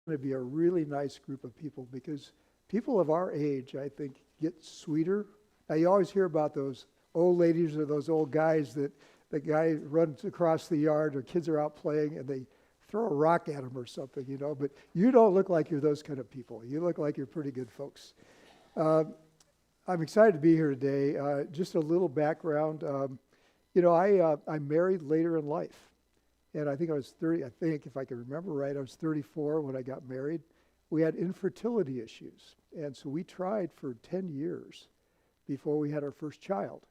going to be a really nice group of people because people of our age, I think, get sweeter. Now, you always hear about those old ladies or those old guys that the guy runs across the yard or kids are out playing and they throw a rock at them or something, but you don't look like you're those kind of people. You look like you're pretty good folks. I'm excited to be here today. Just a little background. I married later in life. And I think I was 30, I think, if I can remember right, I was 34 when I got married. We had infertility issues. And so we tried for 10 years before we had our first child.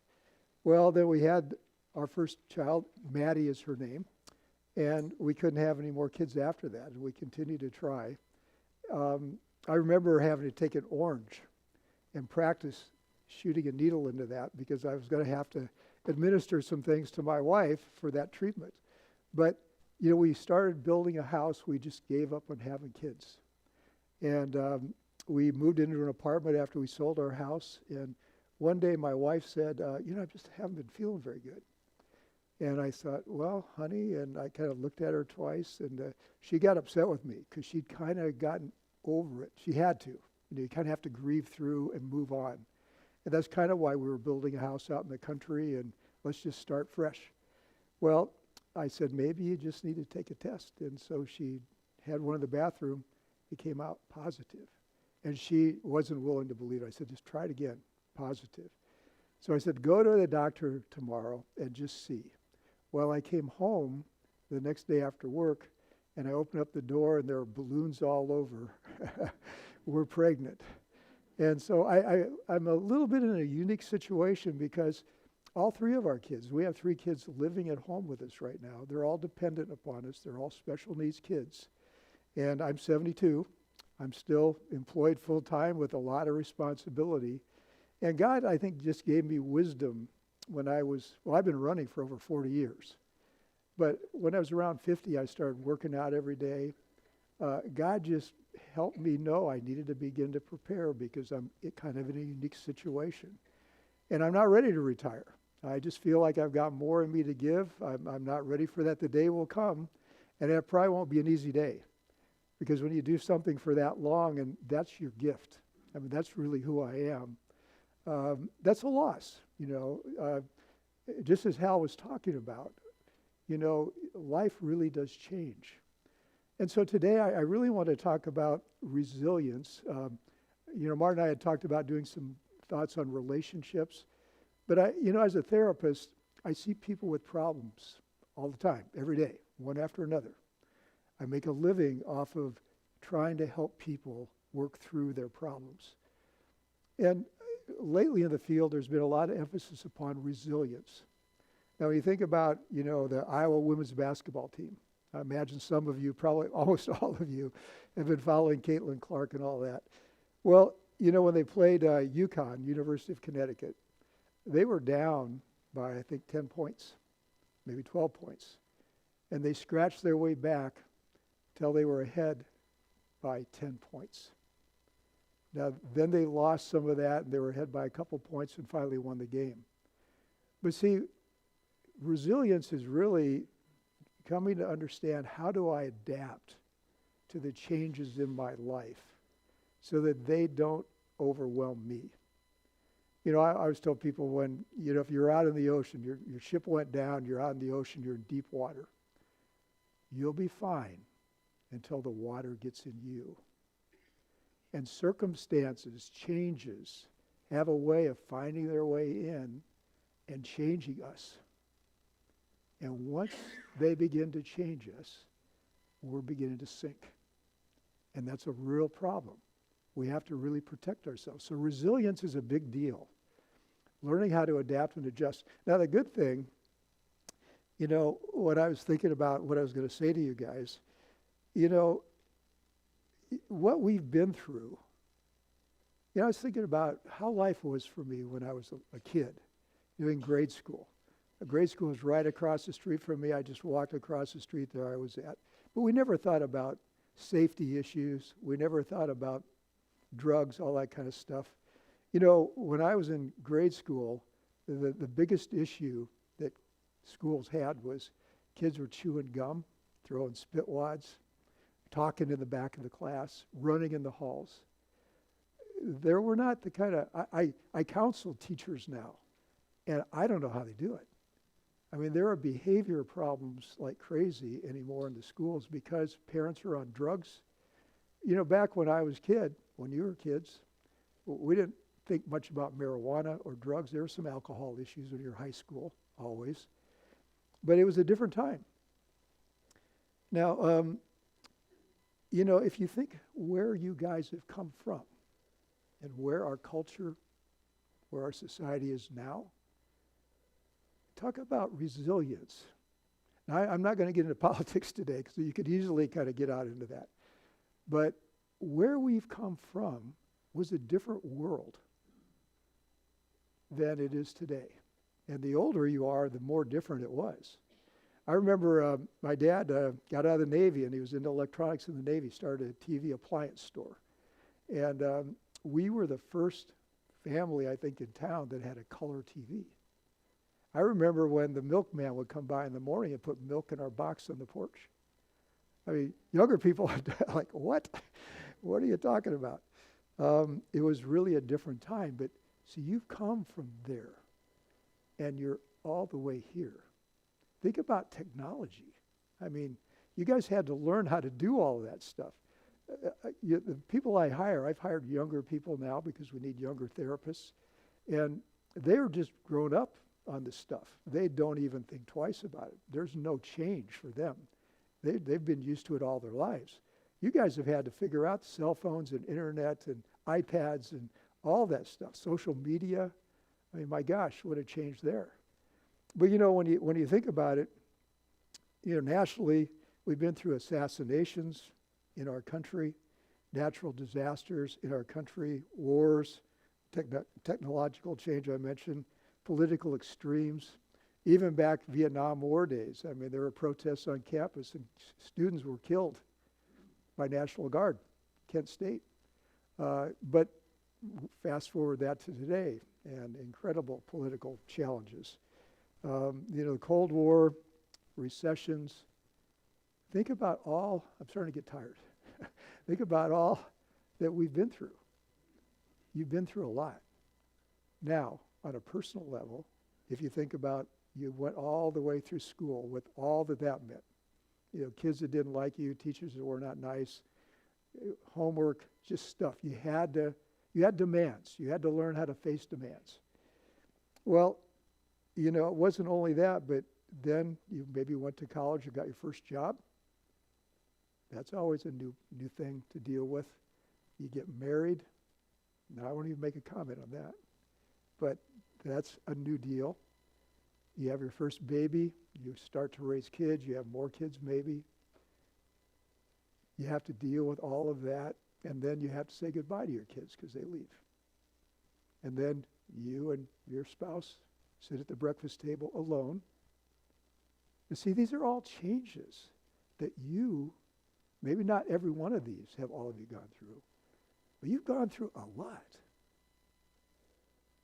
Well, then we had our first child, Maddie is her name, and we couldn't have any more kids after that, and we continued to try. I remember having to take an orange and practice shooting a needle into that because I was going to have to administer some things to my wife for that treatment. But, we started building a house. We just gave up on having kids. And we moved into an apartment after we sold our house. And one day my wife said, I just haven't been feeling very good. And I thought, well, honey, and I kind of looked at her twice. And she got upset with me because she'd kind of gotten over it. She had to. You kind of have to grieve through and move on. And that's kind of why we were building a house out in the country and let's just start fresh. Well, I said, maybe you just need to take a test. And so she had one in the bathroom. It came out positive. And she wasn't willing to believe it. I said, just try it again, positive. So I said, go to the doctor tomorrow and just see. Well, I came home the next day after work, and I opened up the door, and there were balloons all over. We're pregnant. And so I'm a little bit in a unique situation because all three of our kids, we have three kids living at home with us right now. They're all dependent upon us. They're all special needs kids. And I'm 72. I'm still employed full-time with a lot of responsibility. And God, I think, just gave me wisdom when I've been running for over 40 years. But when I was around 50, I started working out every day. God just helped me know I needed to begin to prepare because I'm kind of in a unique situation. And I'm not ready to retire. I just feel like I've got more in me to give. I'm not ready for that. The day will come, and it probably won't be an easy day. Because when you do something for that long, and that's your gift, that's really who I am, that's a loss, just as Hal was talking about. Life really does change. And so today I really want to talk about resilience. Martin and I had talked about doing some thoughts on relationships. But as a therapist, I see people with problems all the time, every day, one after another. I make a living off of trying to help people work through their problems. And lately in the field, there's been a lot of emphasis upon resilience. Now, when you think about, the Iowa women's basketball team, I imagine some of you, probably almost all of you, have been following Caitlin Clark and all that. Well, when they played UConn, University of Connecticut, they were down by, I think, 10 points, maybe 12 points. And they scratched their way back till they were ahead by 10 points. Now, then they lost some of that, and they were ahead by a couple points and finally won the game. But see, resilience is really coming to understand how do I adapt to the changes in my life so that they don't overwhelm me. I always tell people when, if you're out in the ocean, your ship went down, you're out in the ocean, you're in deep water. You'll be fine until the water gets in you. And circumstances, changes, have a way of finding their way in and changing us. And once they begin to change us, we're beginning to sink. And that's a real problem. We have to really protect ourselves. So resilience is a big deal. Learning how to adapt and adjust. Now, the good thing, what I was thinking about, what I was going to say to you guys, what we've been through. I was thinking about how life was for me when I was a kid, in grade school. Grade school was right across the street from me. I just walked across the street there I was at. But we never thought about safety issues. We never thought about drugs, all that kind of stuff. When I was in grade school, the biggest issue that schools had was kids were chewing gum, throwing spit wads. talking in the back of the class, running in the halls. There were not the kind of, I counsel teachers now, and I don't know how they do it. I mean, there are behavior problems like crazy anymore in the schools because parents are on drugs. You know, back when I was a kid, when you were kids, we didn't think much about marijuana or drugs. There were some alcohol issues when you were in high school, always. But it was a different time. Now, you know, if you think where you guys have come from and where our culture, where our society is now, talk about resilience. Now, I'm not going to get into politics today because you could easily kind of get out into that. But where we've come from was a different world than it is today. And the older you are, the more different it was. I remember my dad got out of the Navy, and he was into electronics in the Navy, started a TV appliance store. And we were the first family, I think, in town that had a color TV. I remember when the milkman would come by in the morning and put milk in our box on the porch. I mean, younger people are like, what? What are you talking about? It was really a different time. But see, you've come from there, and you're all the way here. Think about technology. I mean, you guys had to learn how to do all of that stuff. The people I hire, I've hired younger people now because we need younger therapists, and they're just grown up on this stuff. They don't even think twice about it. There's no change for them. They've been used to it all their lives. You guys have had to figure out cell phones and internet and iPads and all that stuff, social media. I mean, my gosh, what a change there. But you know, when you think about it, you know, nationally, we've been through assassinations in our country, natural disasters in our country, wars, technological change I mentioned, political extremes, even back Vietnam War days. I mean, there were protests on campus and students were killed by National Guard, Kent State. But fast forward that to today and incredible political challenges. You know, the Cold War, recessions. Think about all, I'm starting to get tired. Think about all that we've been through. You've been through a lot. Now, on a personal level, if you think about you went all the way through school with all that meant. You know, kids that didn't like you, teachers that were not nice, homework, just stuff. You had demands. You had to learn how to face demands. Well, you know, it wasn't only that, but then you maybe went to college and got your first job. That's always a new thing to deal with. You get married. Now, I won't even make a comment on that. But that's a new deal. You have your first baby. You start to raise kids. You have more kids maybe. You have to deal with all of that. And then you have to say goodbye to your kids because they leave. And then you and your spouse sit at the breakfast table alone. You see, these are all changes that you, maybe not every one of these have all of you gone through, but you've gone through a lot.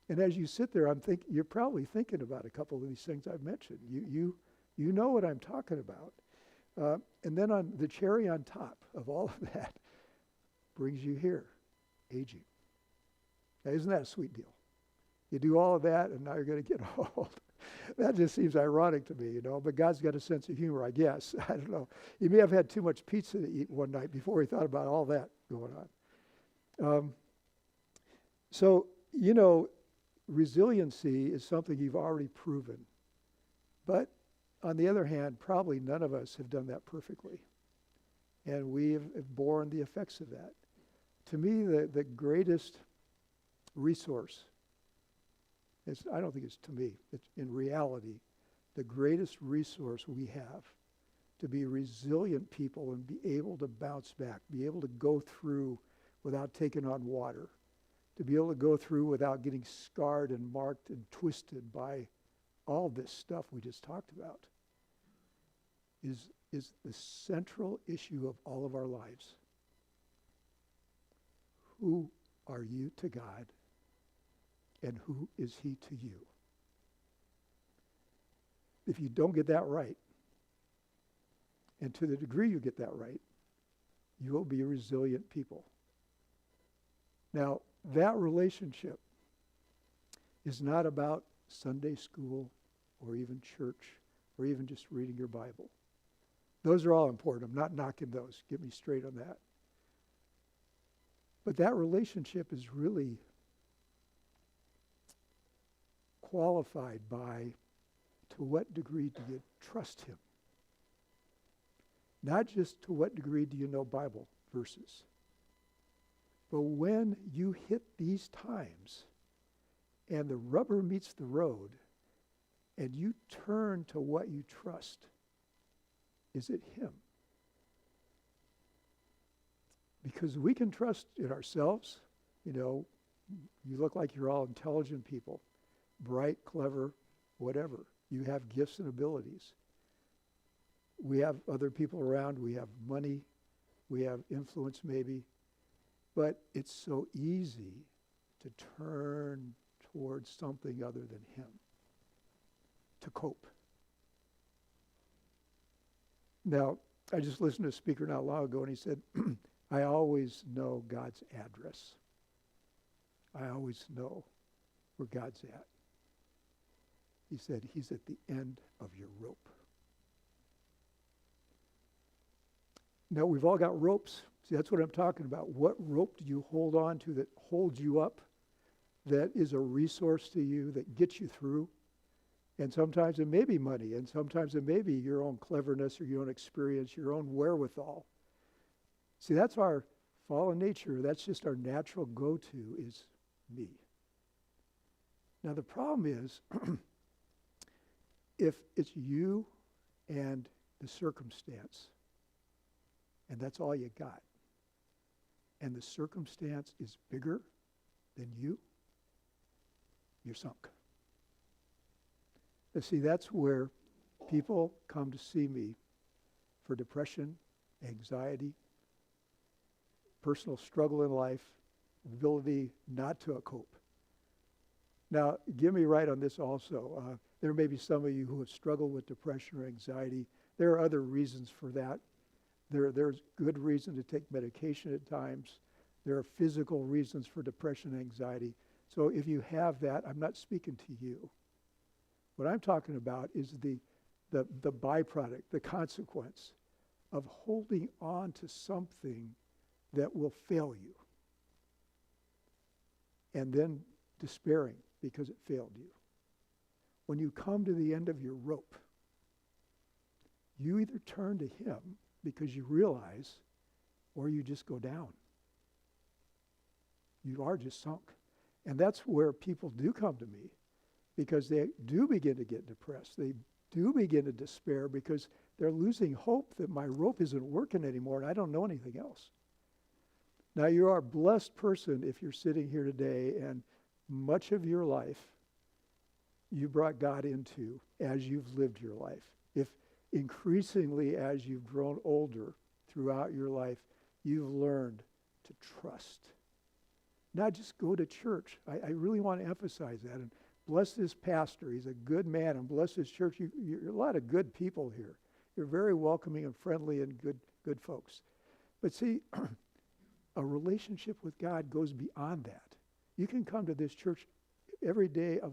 And as you sit there, you're probably thinking about a couple of these things I've mentioned. You know what I'm talking about. And then on the cherry on top of all of that brings you here, aging. Now, isn't that a sweet deal? You do all of that, and now you're going to get old. That just seems ironic to me, you know, but God's got a sense of humor, I guess. I don't know. He may have had too much pizza to eat one night before he thought about all that going on. So, you know, resiliency is something you've already proven. But on the other hand, probably none of us have done that perfectly. And we have borne the effects of that. To me, the greatest resource, I don't think it's to me, it's in reality, the greatest resource we have to be resilient people and be able to bounce back, be able to go through without taking on water, to be able to go through without getting scarred and marked and twisted by all this stuff we just talked about, is the central issue of all of our lives. Who are you to God, and who is he to you? If you don't get that right, and to the degree you get that right, you will be resilient people. Now, that relationship is not about Sunday school or even church or even just reading your Bible. Those are all important. I'm not knocking those. Get me straight on that. But that relationship is really qualified by to what degree do you trust him? Not just to what degree do you know Bible verses. But when you hit these times and the rubber meets the road and you turn to what you trust, is it him? Because we can trust in ourselves. You know, you look like you're all intelligent people, bright, clever, whatever. You have gifts and abilities. We have other people around. We have money. We have influence maybe. But it's so easy to turn towards something other than him, to cope. Now, I just listened to a speaker not long ago, and he said, I always know God's address. I always know where God's at. He said, he's at the end of your rope. Now, we've all got ropes. See, that's what I'm talking about. What rope do you hold on to that holds you up, that is a resource to you, that gets you through? And sometimes it may be money, and sometimes it may be your own cleverness or your own experience, your own wherewithal. See, that's our fallen nature. That's just our natural go-to is me. Now, the problem is, if it's you and the circumstance, and that's all you got, and the circumstance is bigger than you, you're sunk. And see, that's where people come to see me for depression, anxiety, personal struggle in life, ability not to cope. Now, get me right on this also. There may be some of you who have struggled with depression or anxiety. There are other reasons for that. There's good reason to take medication at times. There are physical reasons for depression and anxiety. So if you have that, I'm not speaking to you. What I'm talking about is the byproduct, the consequence of holding on to something that will fail you and then despairing because it failed you. When you come to the end of your rope, you either turn to him because you realize, or you just go down. You are just sunk. And that's where people do come to me, because they do begin to get depressed. They do begin to despair because they're losing hope that my rope isn't working anymore and I don't know anything else. Now, you are a blessed person if you're sitting here today and much of your life you brought God into as you've lived your life. If increasingly as you've grown older throughout your life, you've learned to trust. Not just go to church. I really want to emphasize that. And bless this pastor. He's a good man. And bless his church. You're a lot of good people here. You're very welcoming and friendly and good folks. But see, a relationship with God goes beyond that. You can come to this church every day of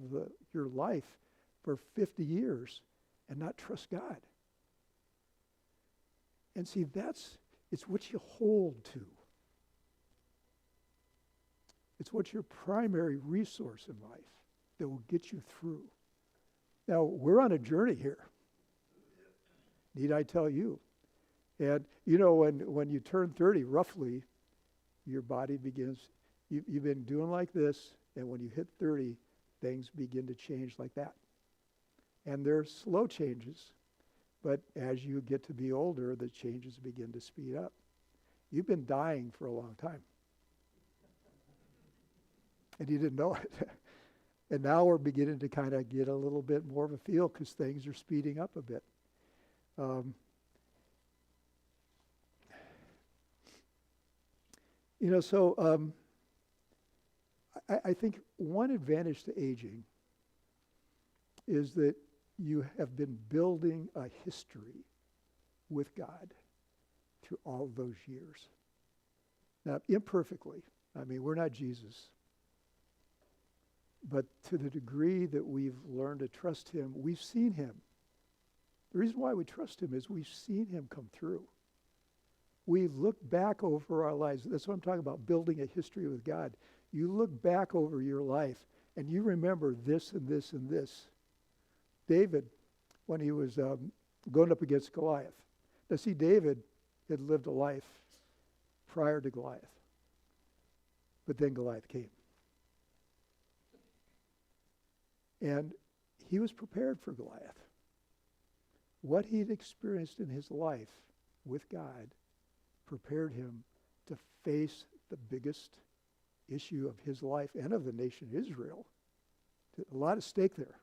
your life for 50 years and not trust God. And see, it's what you hold to. It's what's your primary resource in life that will get you through. Now, we're on a journey here. Need I tell you? And, you know, when you turn 30, roughly, your body begins, you've been doing like this, and when you hit 30, things begin to change like that. And they're slow changes, but as you get to be older, the changes begin to speed up. You've been dying for a long time. And you didn't know it. And now we're beginning to kind of get a little bit more of a feel because things are speeding up a bit. I think one advantage to aging is that you have been building a history with God through all those years. Now, imperfectly. I mean, we're not Jesus. But to the degree that we've learned to trust him, we've seen him. The reason why we trust him is we've seen him come through. We look back over our lives. That's what I'm talking about, building a history with God. You look back over your life, and you remember this and this and this. David, when he was going up against Goliath. Now, see, David had lived a life prior to Goliath. But then Goliath came. And he was prepared for Goliath. What he'd experienced in his life with God prepared him to face the biggest issue of his life and of the nation Israel. A lot at stake there.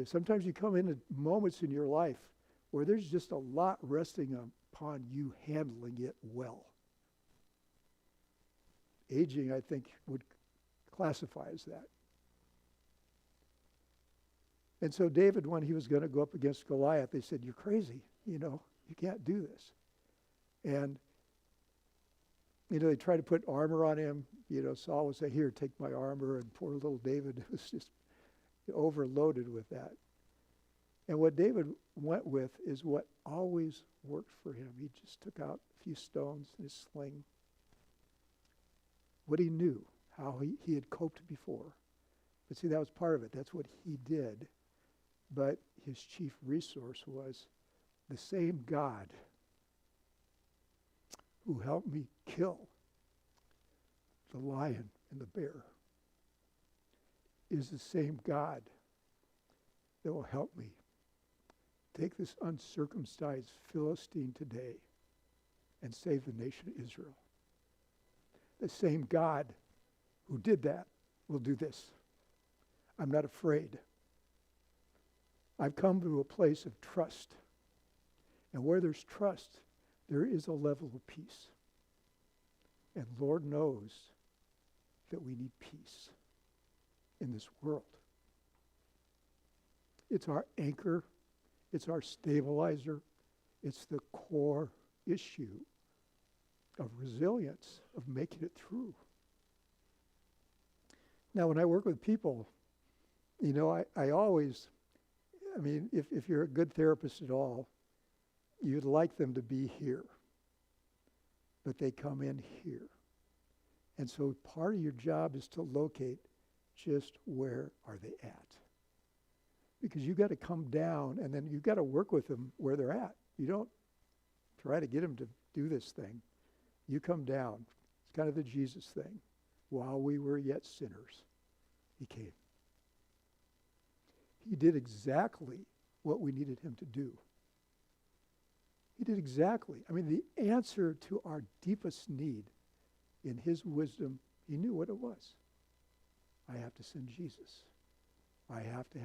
Sometimes you come into moments in your life where there's just a lot resting upon you handling it well. Aging, I think, would classify as that. And so David, when he was going to go up against Goliath, they said, "You're crazy, you can't do this." And, they tried to put armor on him. Saul would say, "Here, take my armor." And poor little David was just overloaded with that. And what David went with is what always worked for him. He just took out a few stones in his sling. What he knew, how he had coped before. But see, that was part of it. That's what he did. But his chief resource was the same God who helped me kill the lion and the bear is the same God that will help me take this uncircumcised Philistine today and save the nation of Israel. The same God who did that will do this. I'm not afraid. I've come to a place of trust. And where there's trust, there is a level of peace. And Lord knows that we need peace in this world. It's our anchor. It's our stabilizer. It's the core issue of resilience, of making it through. Now, when I work with people, I always, if you're a good therapist at all, you'd like them to be here. But they come in here. And so part of your job is to locate just where are they at. Because you got to come down and then you got to work with them where they're at. You don't try to get them to do this thing. You come down. It's kind of the Jesus thing. While we were yet sinners, he came. He did exactly what we needed him to do. He did exactly. The answer to our deepest need in his wisdom, he knew what it was. I have to send Jesus. I have to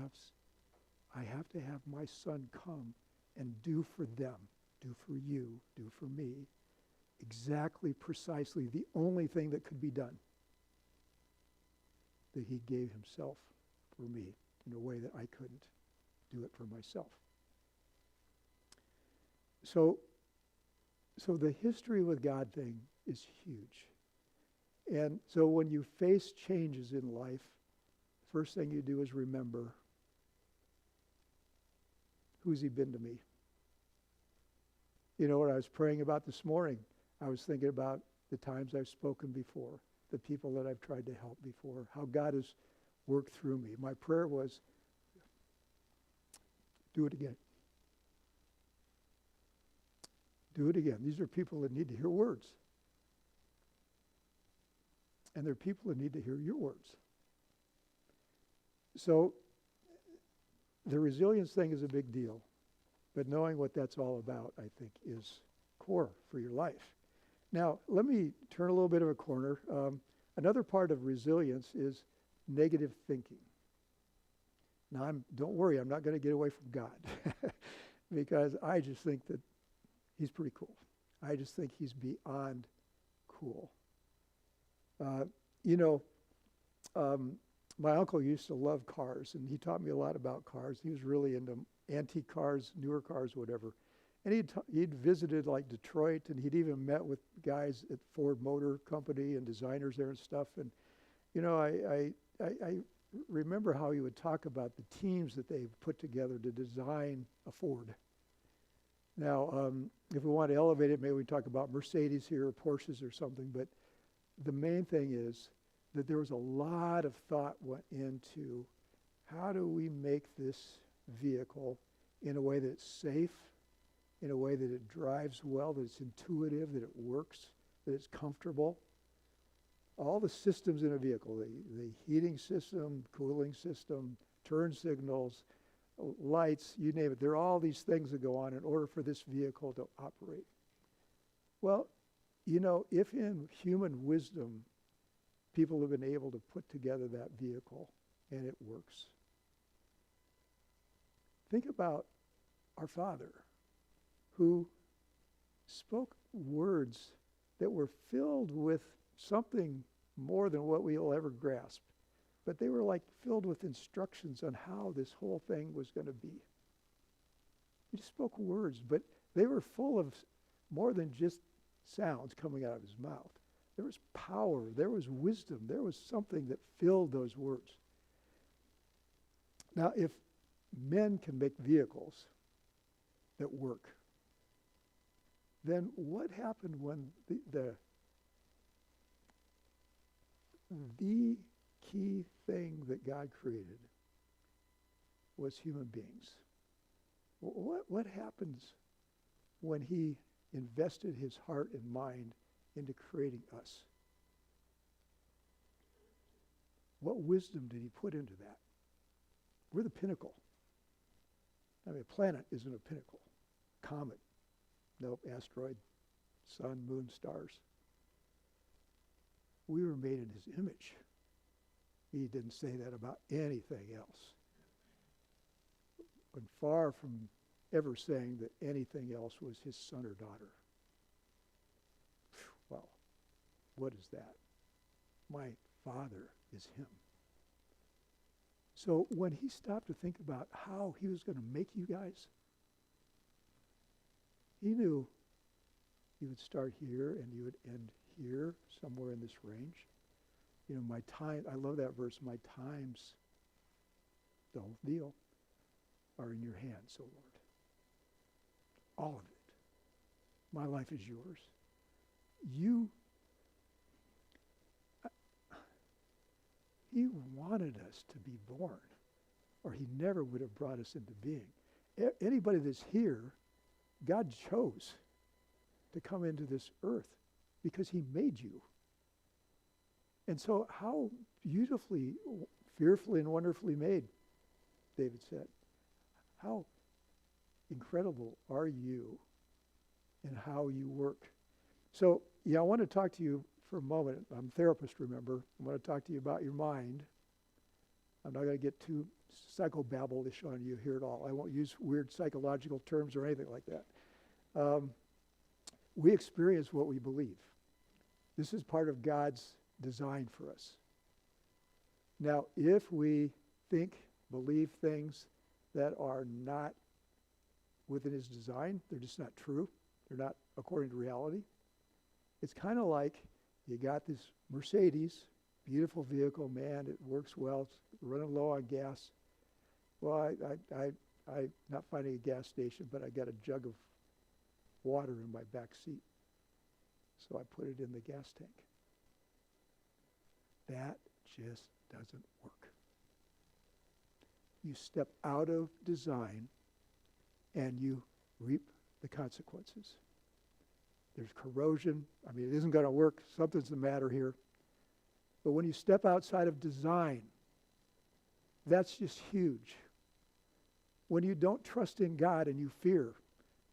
have my son come and do for them, do for you, do for me, exactly, precisely the only thing that could be done. That he gave himself for me in a way that I couldn't do it for myself. So the history with God thing is huge. And so when you face changes in life, first thing you do is remember, who's he been to me? What I was praying about this morning, I was thinking about the times I've spoken before, the people that I've tried to help before, how God has worked through me. My prayer was, do it again. Do it again. These are people that need to hear words. And they're people that need to hear your words. So the resilience thing is a big deal. But knowing what that's all about, I think, is core for your life. Now, let me turn a little bit of a corner. Another part of resilience is negative thinking. Now, don't worry, I'm not going to get away from God. Because I just think that he's pretty cool. I just think he's beyond cool. My uncle used to love cars, and he taught me a lot about cars. He was really into antique cars, newer cars, whatever. And he'd visited like Detroit, and he'd even met with guys at Ford Motor Company and designers there and stuff. And I remember how he would talk about the teams that they put together to design a Ford. Now, if we want to elevate it, maybe we talk about Mercedes here or Porsches or something. But the main thing is that there was a lot of thought went into how do we make this vehicle in a way that's safe, in a way that it drives well, that it's intuitive, that it works, that it's comfortable. All the systems in a vehicle, the heating system, cooling system, turn signals, lights, you name it, there are all these things that go on in order for this vehicle to operate. Well, if in human wisdom people have been able to put together that vehicle and it works, think about our Father, who spoke words that were filled with something more than what we'll ever grasp. But they were like filled with instructions on how this whole thing was going to be. He just spoke words, but they were full of more than just sounds coming out of his mouth. There was power, there was wisdom, there was something that filled those words. Now, if men can make vehicles that work, then what happened when the key thing that God created was human beings? What happens when he invested his heart and mind into creating us? What wisdom did he put into that? We're the pinnacle. I mean, a planet isn't a pinnacle. Comet. Nope, asteroid, sun, moon, stars. We were made in his image. He didn't say that about anything else. And far from ever saying that anything else was his son or daughter. Well, what is that? My Father is him. So when he stopped to think about how he was going to make you guys, he knew you would start here and you would end here, somewhere in this range. My time, I love that verse, my times, the whole deal, are in your hands, O Lord. All of it. My life is yours. He wanted us to be born, or he never would have brought us into being. Anybody that's here, God chose to come into this earth because he made you. And so how beautifully, fearfully, and wonderfully made, David said. How incredible are you in how you work? So, I want to talk to you for a moment. I'm a therapist, remember. I want to talk to you about your mind. I'm not going to get too psychobabble-ish on you here at all. I won't use weird psychological terms or anything like that. We experience what we believe. This is part of God's design for us. Now, if we think, believe things that are not within his design, they're just not true, they're not according to reality, it's kind of like you got this Mercedes, beautiful vehicle, man, it works well, it's running low on gas. Well, I'm not finding a gas station, but I got a jug of water in my back seat. So I put it in the gas tank. That just doesn't work. You step out of design and you reap the consequences. There's corrosion. I mean, it isn't going to work. Something's the matter here. But when you step outside of design, that's just huge. When you don't trust in God and you fear,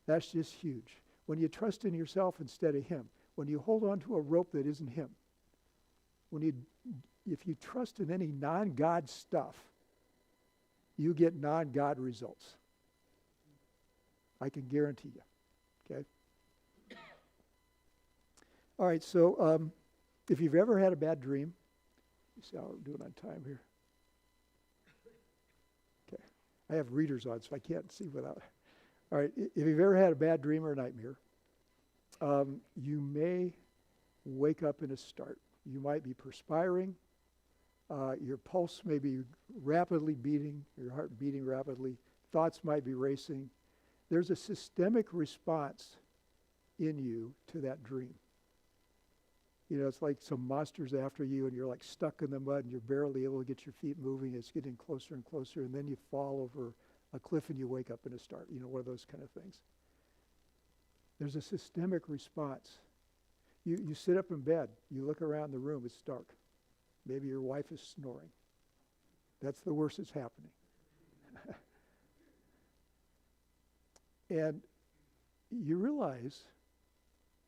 that's just huge. When you trust in yourself instead of him, when you hold on to a rope that isn't him, if you trust in any non-God stuff, you get non-God results. I can guarantee you. Okay? All right, so if you've ever had a bad dream, you see how we're doing on time here. Okay. I have readers on, so I can't see without. All right, if you've ever had a bad dream or a nightmare, you may wake up in a start. You might be perspiring. Your pulse may be rapidly beating, your heart beating rapidly. Thoughts might be racing. There's a systemic response in you to that dream. You know, it's like some monster's after you and you're like stuck in the mud and you're barely able to get your feet moving. It's getting closer and closer, and then you fall over a cliff and you wake up in a start. You know, one of those kind of things. There's a systemic response. You sit up in bed. You look around the room. It's dark. Maybe your wife is snoring. That's the worst that's happening. And you realize,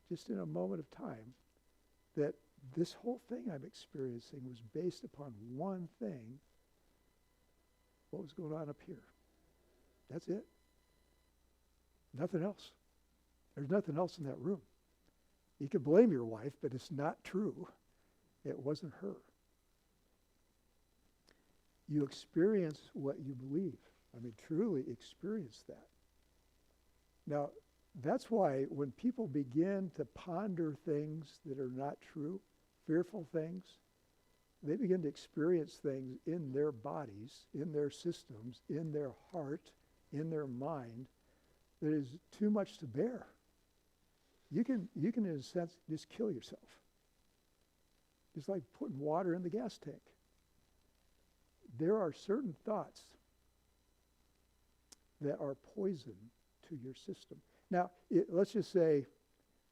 just in a moment of time, that this whole thing I'm experiencing was based upon one thing: what was going on up here. That's it. Nothing else. There's nothing else in that room. You could blame your wife, but it's not true. It wasn't her. You experience what you believe. I mean, truly experience that. Now, that's why when people begin to ponder things that are not true, fearful things, they begin to experience things in their bodies, in their systems, in their heart, in their mind, that is too much to bear. You can, in a sense, just kill yourself. It's like putting water in the gas tank. There are certain thoughts that are poison to your system. Now, let's just say,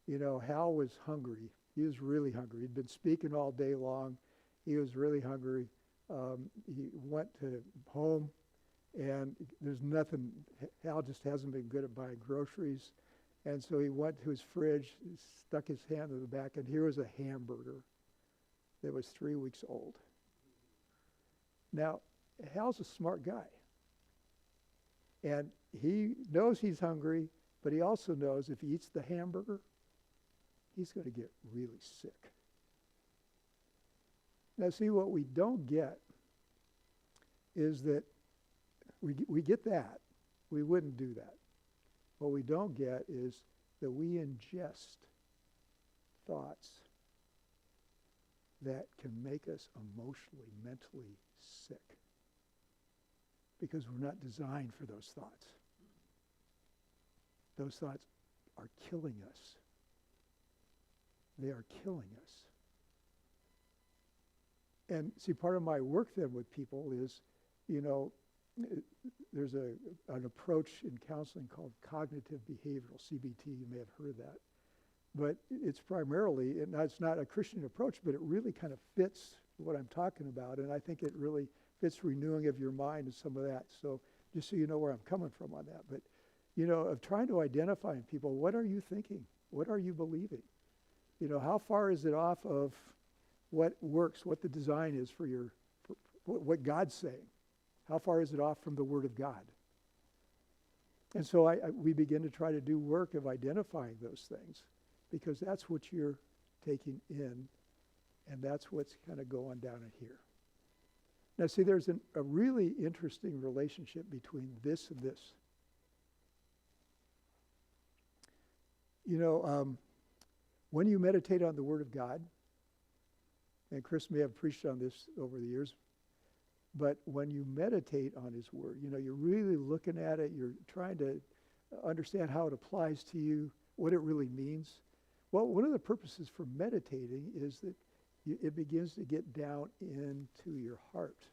you know, Hal was hungry. He was really hungry. He'd been speaking all day long. He was really hungry. He went to home, and there's nothing. Hal just hasn't been good at buying groceries. And so he went to his fridge, stuck his hand in the back, and here was a hamburger that was 3 weeks old. Now, Hal's a smart guy. And he knows he's hungry, but he also knows if he eats the hamburger, he's going to get really sick. Now, see, what we don't get is that we get that. We wouldn't do that. What we don't get is that we ingest thoughts that can make us emotionally, mentally sick, because we're not designed for those thoughts. Those thoughts are killing us. They are killing us. And see, part of my work then with people is, you know, there's an approach in counseling called cognitive behavioral, CBT. You may have heard that. But it's primarily, and it's not a Christian approach, but it really kind of fits what I'm talking about. And I think it really fits renewing of your mind and some of that. So just so you know where I'm coming from on that. But, you know, of trying to identify in people, what are you thinking? What are you believing? You know, how far is it off of what works, what the design is for what God's saying? How far is it off from the Word of God? And so we begin to try to do work of identifying those things, because that's what you're taking in, and that's what's kind of going down in here. Now, see, there's a really interesting relationship between this and this. You know, when you meditate on the Word of God, and Chris may have preached on this over the years, but when you meditate on His Word, you know, you're really looking at it, you're trying to understand how it applies to you, what it really means. Well, one of the purposes for meditating is that it begins to get down into your heart.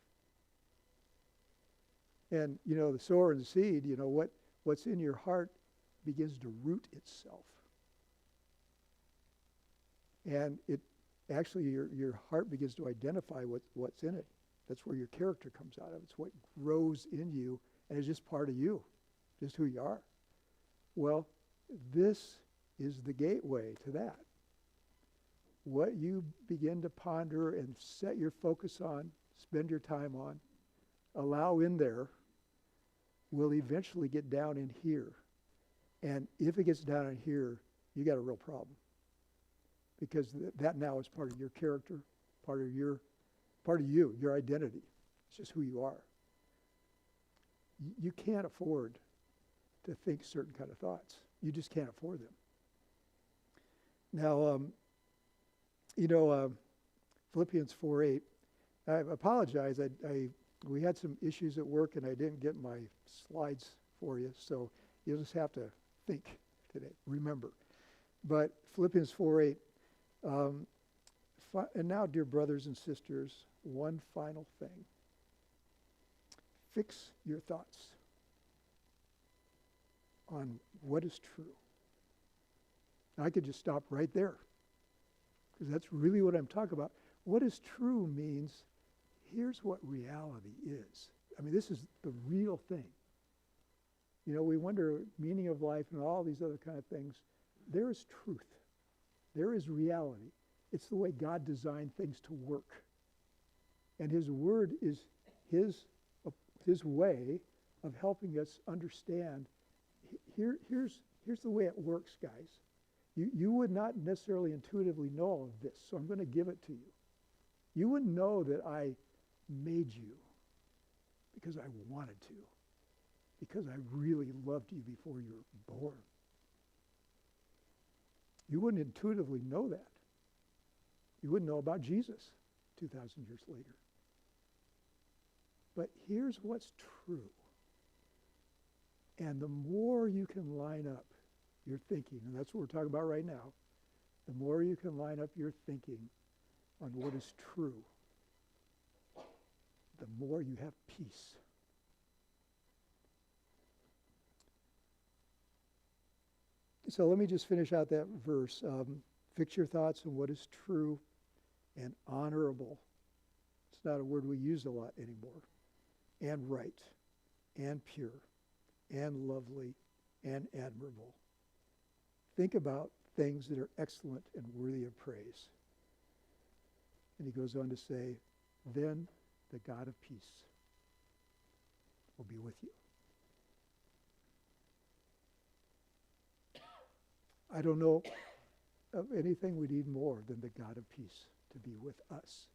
And, you know, the sower and the seed, you know, what's in your heart begins to root itself. And it actually, your heart begins to identify what's in it. That's where your character comes out of. It's what grows in you, and it's just part of you, just who you are. Well, this is the gateway to that. What you begin to ponder and set your focus on, spend your time on, allow in there, will eventually get down in here. And if it gets down in here, you got a real problem. Because that now is part of your character, part of you, your identity. It's just who you are. You can't afford to think certain kind of thoughts. You just can't afford them. Now, Philippians 4:8. I apologize. We had some issues at work, and I didn't get my slides for you, so you'll just have to think today. Remember. But Philippians 4:8. And now, dear brothers and sisters, one final thing. Fix your thoughts on what is true. I could just stop right there, because that's really what I'm talking about. What is true means here's what reality is. I mean, this is the real thing. We wonder meaning of life and all these other kind of things. There is truth. There is reality. It's the way God designed things to work. And his word is his way of helping us understand. Here's the way it works, guys. You would not necessarily intuitively know all of this, so I'm going to give it to you. You wouldn't know that I made you because I wanted to, because I really loved you before you were born. You wouldn't intuitively know that. You wouldn't know about Jesus 2,000 years later. But here's what's true. And the more you can line up your thinking, and that's what we're talking about right now, the more you can line up your thinking on what is true, the more you have peace. So let me just finish out that verse. Fix your thoughts on what is true and honorable. It's not a word we use a lot anymore. And right, and pure, and lovely, and admirable. Think about things that are excellent and worthy of praise. And he goes on to say, then the God of peace will be with you. I don't know of anything we need more than the God of peace to be with us.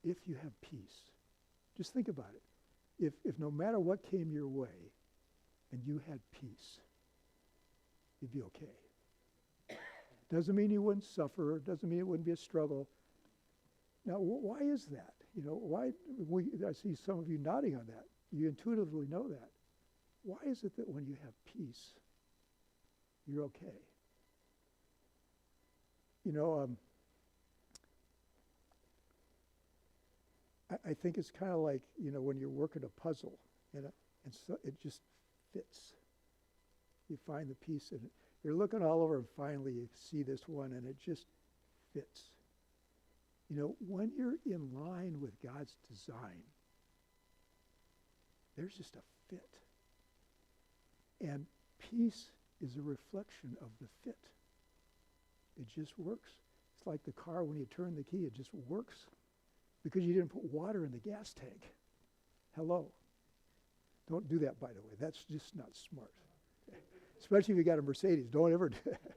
If you have peace, just think about it. If no matter what came your way and you had peace, you'd be okay. Doesn't mean you wouldn't suffer. Doesn't mean it wouldn't be a struggle. Now, why is that? Why? I see some of you nodding on that. You intuitively know that. Why is it that when you have peace, you're okay? I think it's kind of like, when you're working a puzzle and so it just fits. You find the piece in it. You're looking all over and finally you see this one and it just fits. When you're in line with God's design, there's just a fit. And peace is a reflection of the fit. It just works. It's like the car when you turn the key, it just works. Because you didn't put water in the gas tank. Hello. Don't do that, by the way. That's just not smart. Especially if you got a Mercedes. Don't ever do that.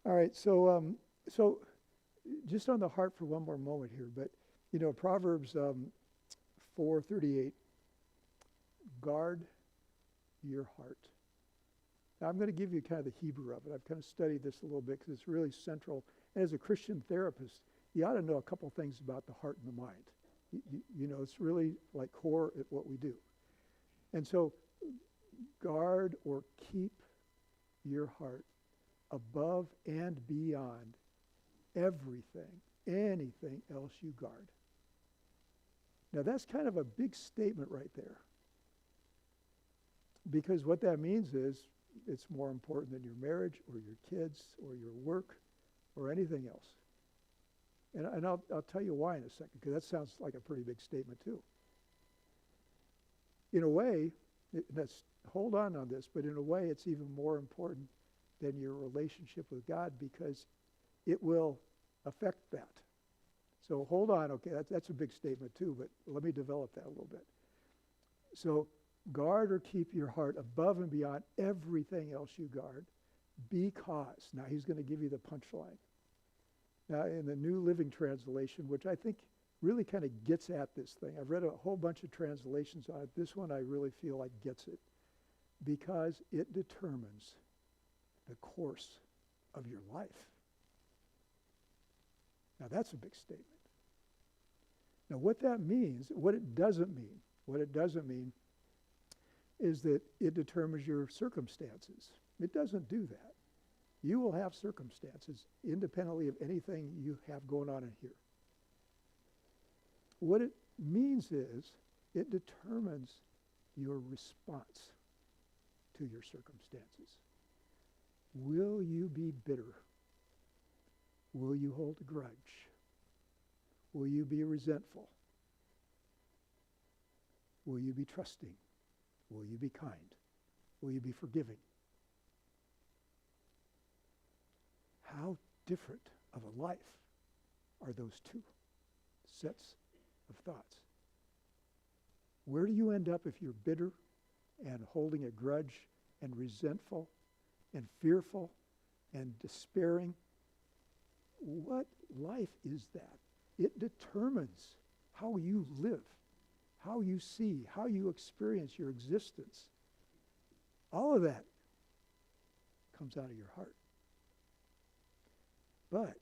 All right, so just on the heart for one more moment here, but Proverbs 4:38, guard your heart. Now I'm going to give you kind of the Hebrew of it. I've kind of studied this a little bit because it's really central. And as a Christian therapist, you ought to know a couple things about the heart and the mind. It's really like core at what we do. And so guard or keep your heart above and beyond everything, anything else you guard. Now that's kind of a big statement right there. Because what that means is it's more important than your marriage or your kids or your work or anything else. And I'll tell you why in a second, because that sounds like a pretty big statement too. In a way, hold on this, but in a way it's even more important than your relationship with God because it will affect that. So hold on, okay, that's a big statement too, but let me develop that a little bit. So guard or keep your heart above and beyond everything else you guard because, now he's going to give you the punchline. Now in the New Living Translation, which I think really kind of gets at this thing. I've read a whole bunch of translations on it. This one I really feel like gets it, because it determines the course of your life. Now that's a big statement. Now what that means, what it doesn't mean is that it determines your circumstances. It doesn't do that. You will have circumstances independently of anything you have going on in here. What it means is it determines your response to your circumstances. Will you be bitter? Will you hold a grudge? Will you be resentful? Will you be trusting? Will you be kind? Will you be forgiving? How different of a life are those two sets of thoughts? Where do you end up if you're bitter and holding a grudge and resentful and fearful and despairing? What life is that? It determines how you live, how you see, how you experience your existence. All of that comes out of your heart. But,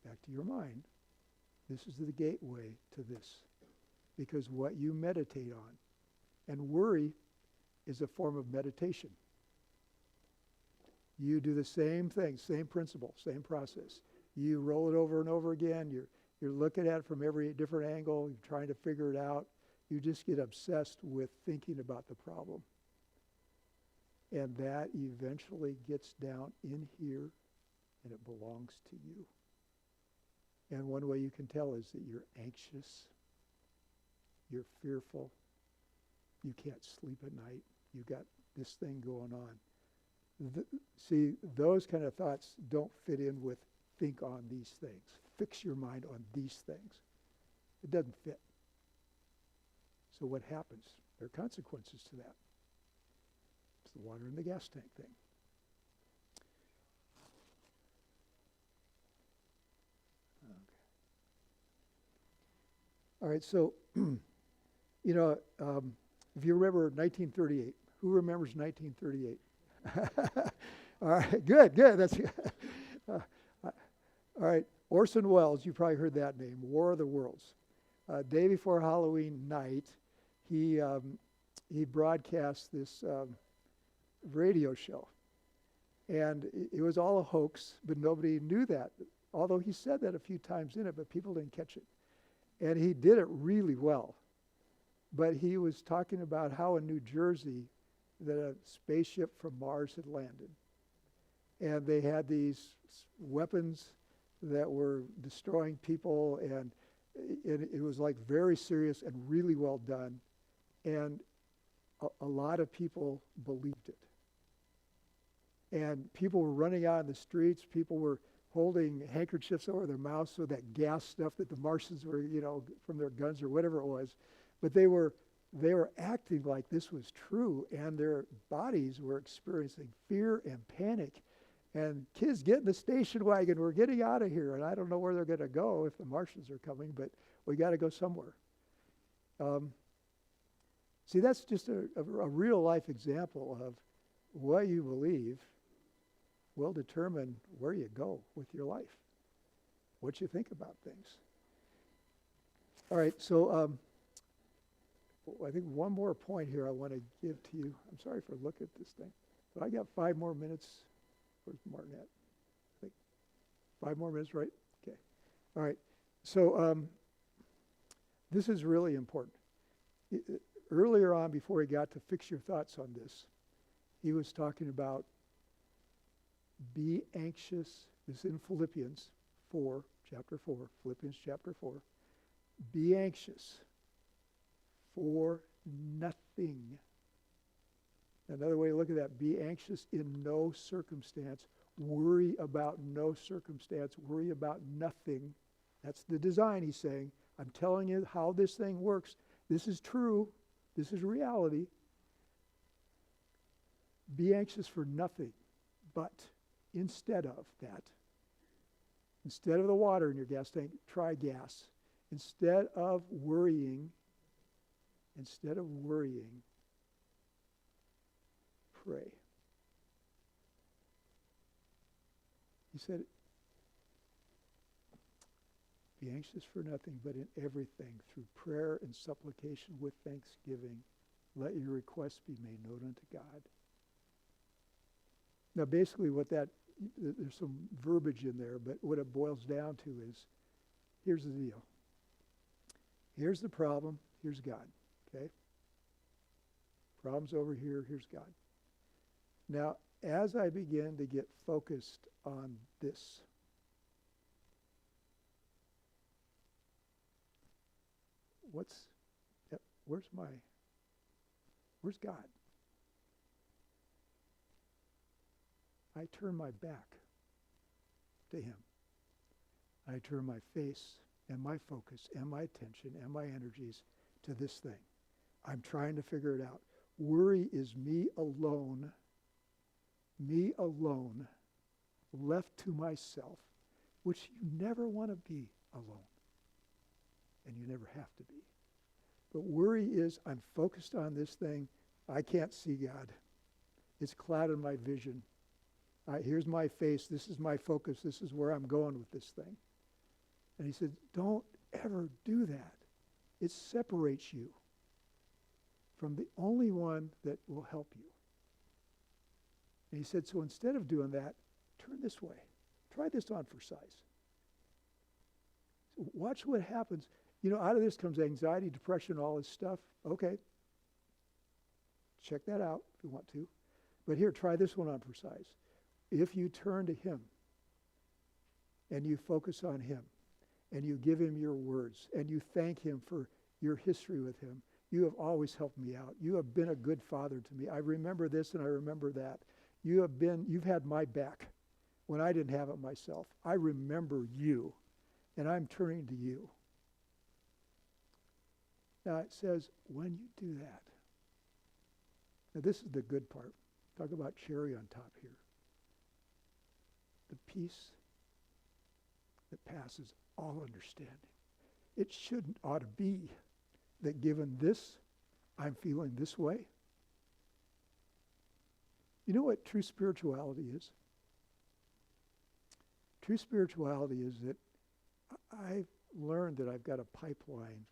back to your mind, this is the gateway to this. Because what you meditate on, and worry is a form of meditation. You do the same thing, same principle, same process. You roll it over and over again. You're looking at it from every different angle. You're trying to figure it out. You just get obsessed with thinking about the problem. And that eventually gets down in here, and it belongs to you. And one way you can tell is that you're anxious, you're fearful, you can't sleep at night, you got this thing going on. See, those kind of thoughts don't fit in with think on these things. Fix your mind on these things. It doesn't fit. So what happens? There are consequences to that. It's the water in the gas tank thing. Okay. All right, so, if you remember 1938, who remembers 1938? All right, good. That's all right. Orson Welles, you probably heard that name. War of the Worlds. Day before Halloween night, he broadcast this radio show, and it was all a hoax, but nobody knew that. Although he said that a few times in it, but people didn't catch it, and he did it really well. But he was talking about how in New Jersey that a spaceship from Mars had landed. And they had these weapons that were destroying people, and it was like very serious and really well done. And a lot of people believed it. And people were running out in the streets. People were holding handkerchiefs over their mouths so that gas stuff that the Martians were, from their guns or whatever it was. But they were acting like this was true, and their bodies were experiencing fear and panic. And kids, get in the station wagon. We're getting out of here. And I don't know where they're going to go if the Martians are coming, but we got to go somewhere. See, that's just a real life example of what you believe will determine where you go with your life, what you think about things. All right, so I think one more point here I want to give to you. I'm sorry for looking at this thing, but I got 5 more minutes. Where's Martin at? I think 5 more minutes, right? Okay. All right. So this is really important. Earlier on, before he got to fix your thoughts on this, he was talking about be anxious. This is in Philippians 4, chapter 4, Philippians chapter 4. Be anxious for nothing. Another way to look at that, be anxious in no circumstance. Worry about no circumstance. Worry about nothing. That's the design, he's saying. I'm telling you how this thing works. This is true. This is reality. Be anxious for nothing, but instead of that, instead of the water in your gas tank, try gas. Instead of worrying, pray. He said, be anxious for nothing, but in everything, through prayer and supplication with thanksgiving, let your requests be made known unto God. Now, basically there's some verbiage in there, but what it boils down to is, here's the deal. Here's the problem, here's God, okay? Problem's over here, here's God. Now, as I begin to get focused on this, where's God? I turn my back to him. I turn my face and my focus and my attention and my energies to this thing. I'm trying to figure it out. Worry is me alone, left to myself, which you never want to be alone. And you never have to be. But worry is, I'm focused on this thing. I can't see God. It's clouded my vision. Here's my face. This is my focus. This is where I'm going with this thing. And he said, don't ever do that. It separates you from the only one that will help you. And he said, so instead of doing that, turn this way. Try this on for size. So watch what happens. You know, out of this comes anxiety, depression, all this stuff. Okay. Check that out if you want to. But here, try this one on for size. If you turn to him and you focus on him and you give him your words and you thank him for your history with him, you have always helped me out. You have been a good father to me. I remember this and I remember that. You've had my back when I didn't have it myself. I remember you, and I'm turning to you. Now it says, when you do that, now this is the good part. Talk about cherry on top here. The peace that passes all understanding. It ought to be that given this, I'm feeling this way. You know what true spirituality is? True spirituality is that I've learned that I've got a pipeline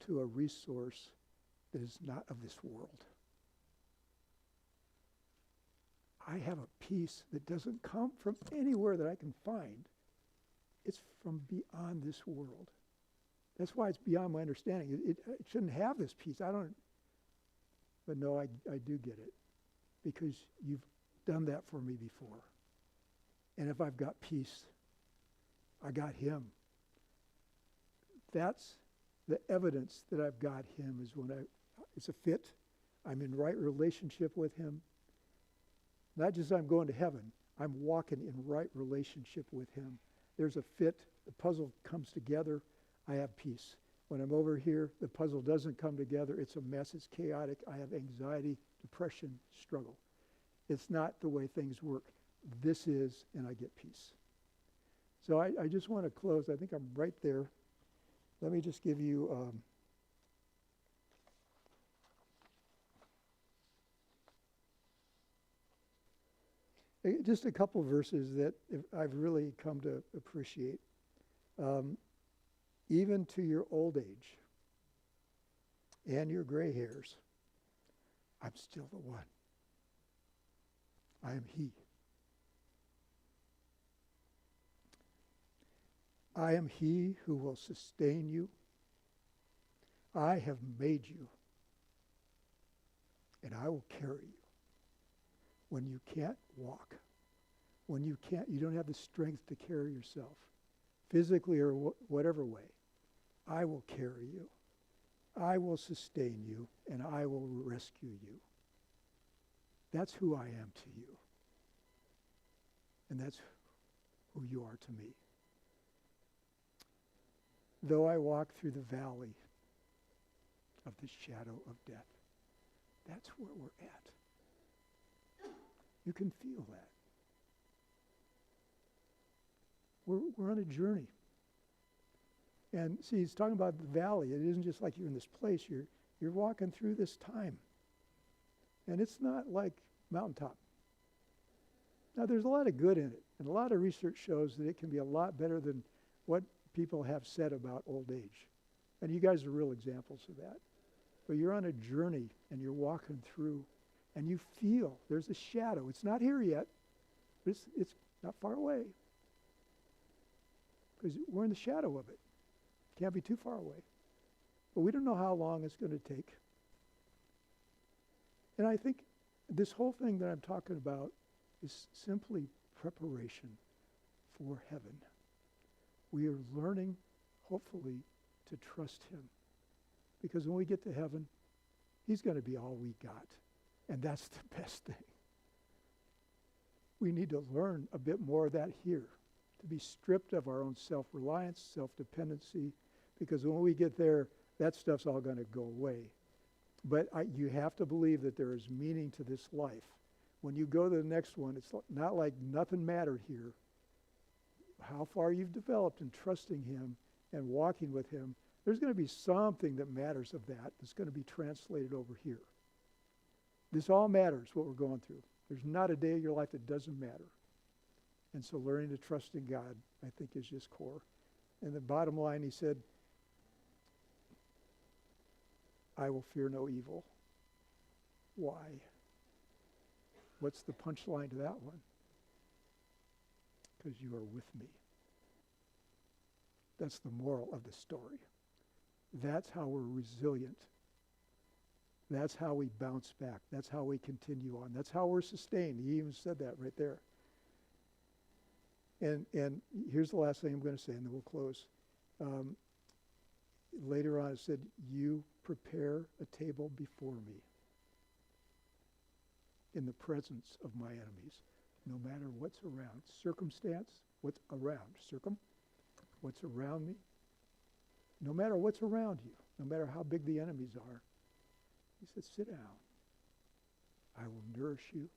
to a resource that is not of this world. I have a peace that doesn't come from anywhere that I can find. It's from beyond this world. That's why it's beyond my understanding. It shouldn't have this peace. But no, I do get it. Because you've done that for me before. And if I've got peace, I got him. That's the evidence that I've got him, is when it's a fit. I'm in right relationship with him. Not just I'm going to heaven, I'm walking in right relationship with him. There's a fit, the puzzle comes together, I have peace. When I'm over here, the puzzle doesn't come together, it's a mess, it's chaotic, I have anxiety, depression, struggle. It's not the way things work. This is, and I get peace. So I just want to close. I think I'm right there. Let me just give you just a couple verses that I've really come to appreciate. Even to your old age and your gray hairs, I'm still the one. I am he. I am he who will sustain you. I have made you, and I will carry you. When you can't walk, when you don't have the strength to carry yourself, physically or whatever way, I will carry you. I will sustain you, and I will rescue you. That's who I am to you. And that's who you are to me. Though I walk through the valley of the shadow of death, that's where we're at. You can feel that. We're on a journey. And see, he's talking about the valley. It isn't just like you're in this place. You're walking through this time. And it's not like mountaintop. Now, there's a lot of good in it. And a lot of research shows that it can be a lot better than what people have said about old age. And you guys are real examples of that. But you're on a journey, and you're walking through, and you feel there's a shadow. It's not here yet, but it's not far away. Because we're in the shadow of it. Can't be too far away. But we don't know how long it's going to take. And I think this whole thing that I'm talking about is simply preparation for heaven. We are learning, hopefully, to trust him. Because when we get to heaven, he's going to be all we got. And that's the best thing. We need to learn a bit more of that here, to be stripped of our own self-reliance, self-dependency, because when we get there, that stuff's all going to go away. But you have to believe that there is meaning to this life. When you go to the next one, it's not like nothing mattered here. How far you've developed in trusting him and walking with him, there's going to be something that matters of that that's going to be translated over here. This all matters, what we're going through. There's not a day of your life that doesn't matter. And so learning to trust in God, I think, is just core. And the bottom line, he said, I will fear no evil. Why? What's the punchline to that one? Because you are with me. That's the moral of the story. That's how we're resilient. That's how we bounce back. That's how we continue on. That's how we're sustained. He even said that right there. And here's the last thing I'm going to say, and then we'll close. Later on it said, you prepare a table before me in the presence of my enemies, no matter what's around. Circumstance, what's around. What's around me. No matter what's around you, no matter how big the enemies are, he said, sit down. I will nourish you.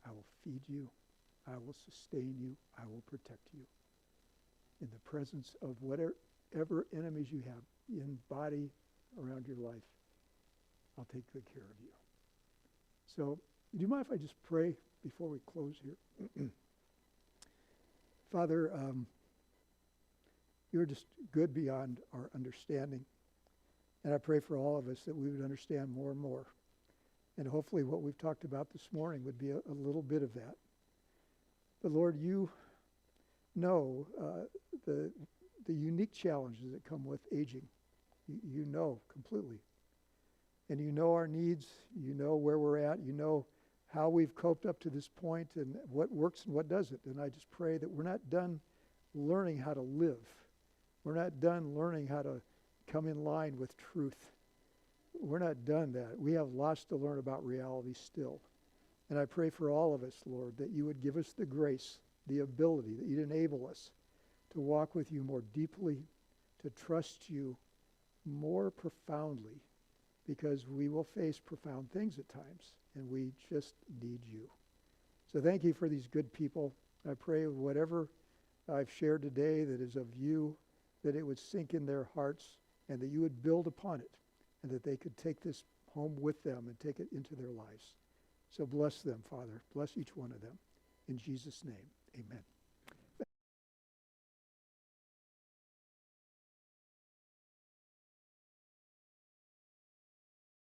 I will feed you. I will sustain you. I will protect you. In the presence of whatever enemies you have in body around your life, I'll take good care of you. So, do you mind if I just pray before we close here? Father, you're just good beyond our understanding. And I pray for all of us that we would understand more and more. And hopefully what we've talked about this morning would be a little bit of that. But Lord, you know the unique challenges that come with aging. You know completely. And you know our needs. You know where we're at. You know how we've coped up to this point and what works and what doesn't. And I just pray that we're not done learning how to live. We're not done learning how to come in line with truth. We're not done that. We have lots to learn about reality still. And I pray for all of us, Lord, that you would give us the grace, the ability, that you'd enable us to walk with you more deeply, to trust you more profoundly, because we will face profound things at times, and we just need you. So thank you for these good people. I pray whatever I've shared today that is of you, that it would sink in their hearts, and that you would build upon it, and that they could take this home with them and take it into their lives. So bless them, Father. Bless each one of them. In Jesus' name, amen.